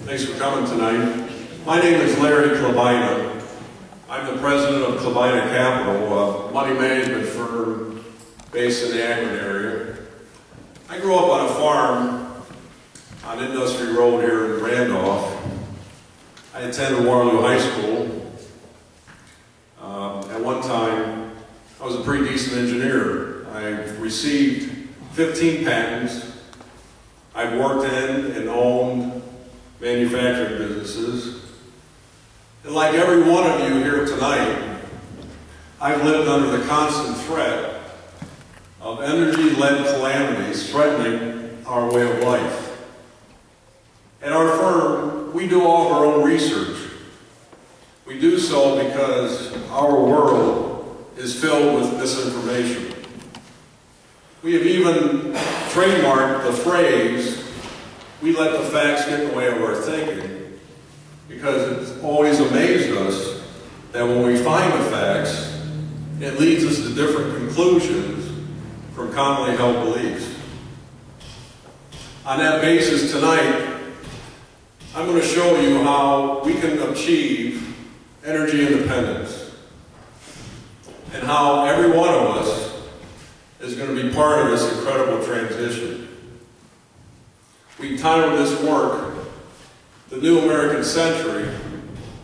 Thanks for coming tonight. My name is Larry Chlebina. I'm the president of Chlebina Capital, a money management firm based in the Akron area. I grew up on a farm on Industry Road here in Randolph. I attended Waterloo High School. At one time, I was a pretty decent engineer. I received 15 patents. I've worked in and owned manufacturing businesses. And like every one of you here tonight, I've lived under the constant threat of energy-led calamities threatening our way of life. At our firm, we do all of our own research. We do so because our world is filled with misinformation. We have even trademarked the phrase, "We let the facts get in the way of our thinking," because it's always amazed us that when we find the facts, it leads us to different conclusions from commonly held beliefs. On that basis tonight, I'm going to show you how we can achieve energy independence and how every one of us is going to be part of this incredible transition. We titled this work, "The New American Century,"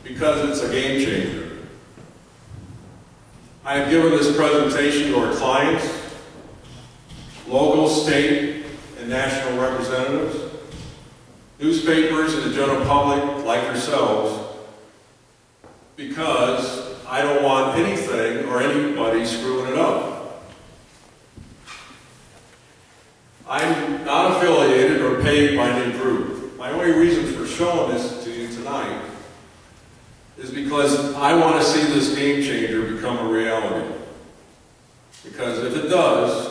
because it's a game changer. I have given this presentation to our clients, local, state, and national representatives, newspapers, and the general public like yourselves, because I don't want anything or anybody screwing it up. I'm not affiliated or paid by any group. My only reason for showing this to you tonight is because I want to see this game changer become a reality. Because if it does,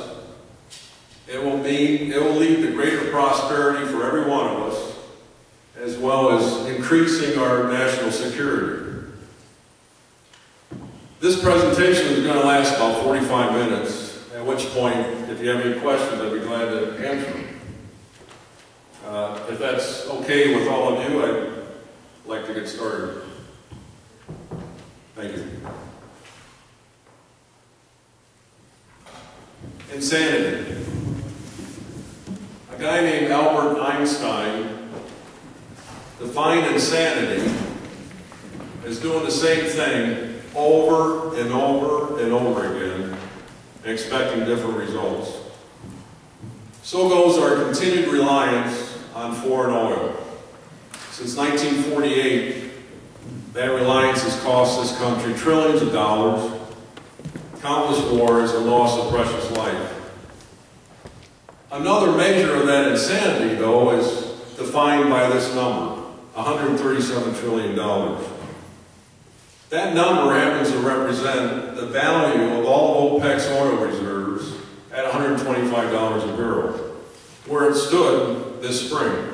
it will lead to greater prosperity for every one of us, as well as increasing our national security. This presentation is going to last about 45 minutes, at which point, if you have any questions, I'd be glad to answer them. If that's okay with all of you, I'd like to get started. Thank you. Insanity. A guy named Albert Einstein defined insanity as doing the same thing over and over and over again, and expecting different results. So goes our continued reliance on foreign oil. Since 1948, that reliance has cost this country trillions of dollars, countless wars, and loss of precious life. Another measure of that insanity, though, is defined by this number, $137 trillion. That number happens to represent the value of all of OPEC's oil reserves at $125 a barrel, where it stood this spring.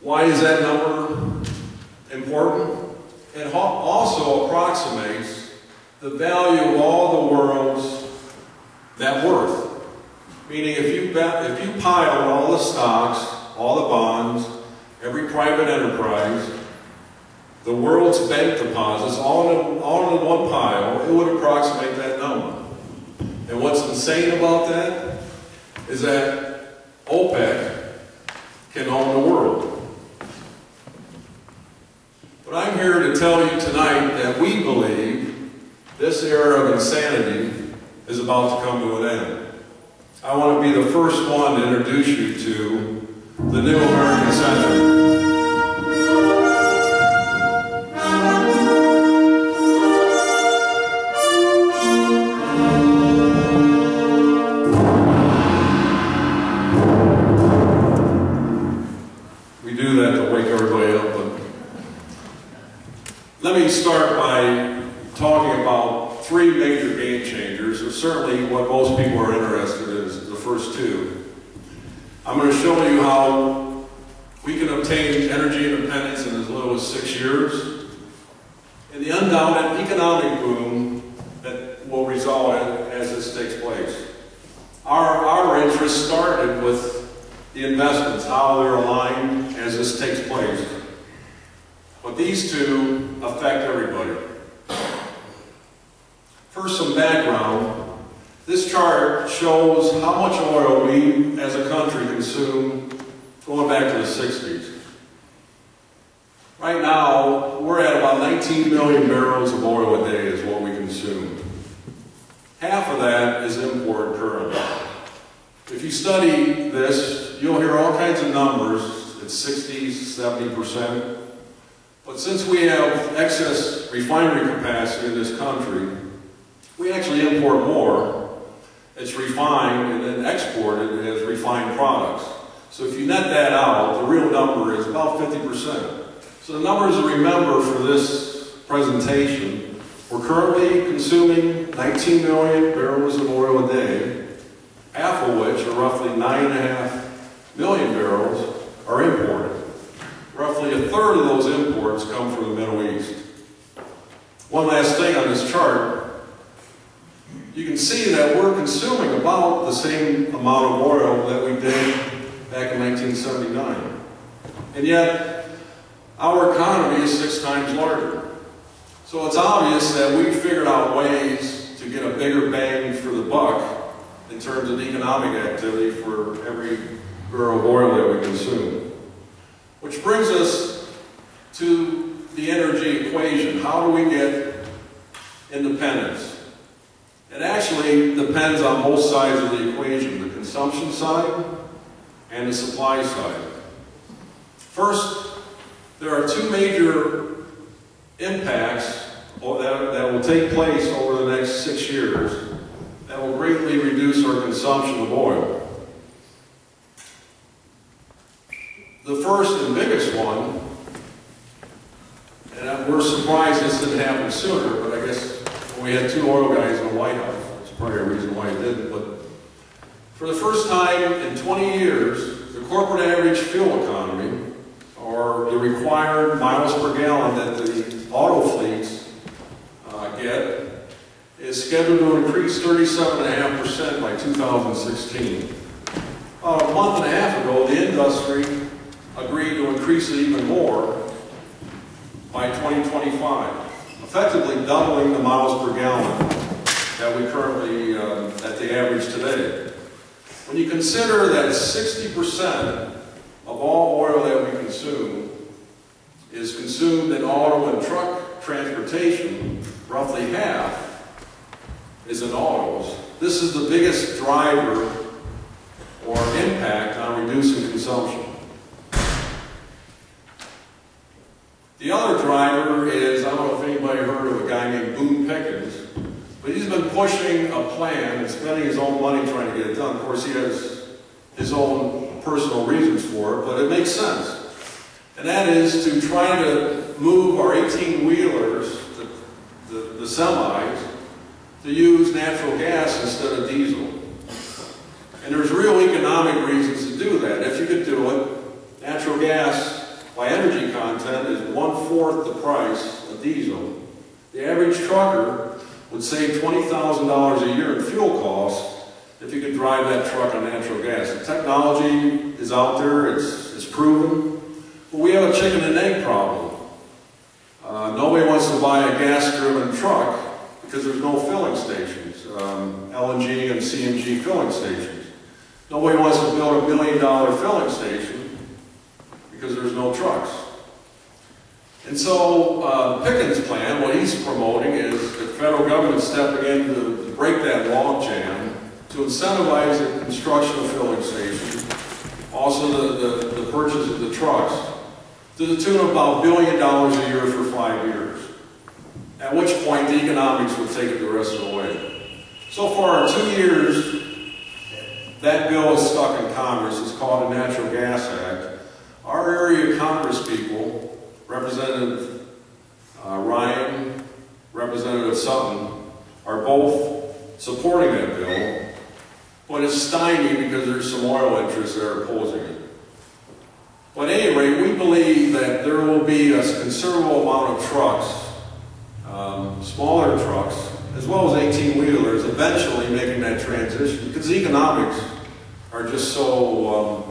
Why is that number important? It also approximates the value of all the world's net worth. Meaning if you pile all the stocks, all the bonds, every private enterprise, the world's bank deposits, all in one pile, it would approximate that number. And what's insane about that is that OPEC can own the world. But I'm here to tell you tonight that we believe this era of insanity is about to come to an end. I want to be the first one to introduce you to the new American century. Let me start by talking about three major game changers, or certainly what most people are interested in is the first two. I'm going to show you how we can obtain energy independence in as little as 6 years, and the undoubted economic boom that will result as this takes place. Our interest started with the investments, how they're aligned as this takes place. But these two affect everybody. First, some background. This chart shows how much oil we as a country consume going back to the 60s. Right now, we're at about 19 million barrels of oil a day is what we consume. Half of that is imported currently. If you study this, you'll hear all kinds of numbers. It's 60, 70%. But since we have excess refinery capacity in this country, we actually import more. It's refined and then exported as refined products. So if you net that out, the real number is about 50%. So the numbers to remember for this presentation, we're currently consuming 19 million barrels of oil a day, half of which, or roughly 9.5 million barrels, are imported. Roughly a third of those imports come from the Middle East. One last thing on this chart, you can see that we're consuming about the same amount of oil that we did back in 1979. And yet, our economy is 6 times larger. So it's obvious that we've figured out ways to get a bigger bang for the buck in terms of economic activity for every barrel of oil that we consume. Which brings us to the energy equation. How do we get independence? It actually depends on both sides of the equation, the consumption side and the supply side. First, there are 2 major impacts that will take place over the next 6 years that will greatly reduce our consumption of oil. The first and biggest one, and we're surprised this didn't happen sooner, but I guess when we had 2 oil guys in the White House, that's probably a reason why it didn't, but for the first time in 20 years, the corporate average fuel economy, or the required miles per gallon that the auto fleets get, is scheduled to increase 37.5% by 2016. About a month and a half ago, the industry agreed to increase it even more by 2025, effectively doubling the miles per gallon that we currently, at the average today. When you consider that 60% of all oil that we consume is consumed in auto and truck transportation, roughly half is in autos. This is the biggest driver or impact on reducing consumption. The other driver is, I don't know if anybody heard of a guy named Boone Pickens, but he's been pushing a plan and spending his own money trying to get it done. Of course, he has his own personal reasons for it, but it makes sense. And that is to try to move our 18-wheelers, the semis, to use natural gas instead of diesel. And there's real economic reasons to do that. If you could do it, natural gas by energy content is 1/4 the price of diesel. The average trucker would save $20,000 a year in fuel costs if you could drive that truck on natural gas. The technology is out there, it's proven, but we have a chicken and egg problem. Nobody wants to buy a gas-driven truck because there's no filling stations, LNG and CNG filling stations. Nobody wants to build $1 million filling station because there's no trucks. And so Pickens' plan, what he's promoting is the federal government stepping in to break that logjam, to incentivize the construction of filling stations, also the purchase of the trucks, to the tune of about $1 billion a year for 5 years. At which point the economics would take it the rest of the way. So far in 2 years, that bill is stuck in Congress. It's called the Natural Gas Act. Our area Congress people, Representative Ryan, Representative Sutton, are both supporting that bill, but it's stymied because there's some oil interests that are opposing it. But at any rate, we believe that there will be a considerable amount of trucks, smaller trucks, as well as 18-wheelers, eventually making that transition, because the economics are just so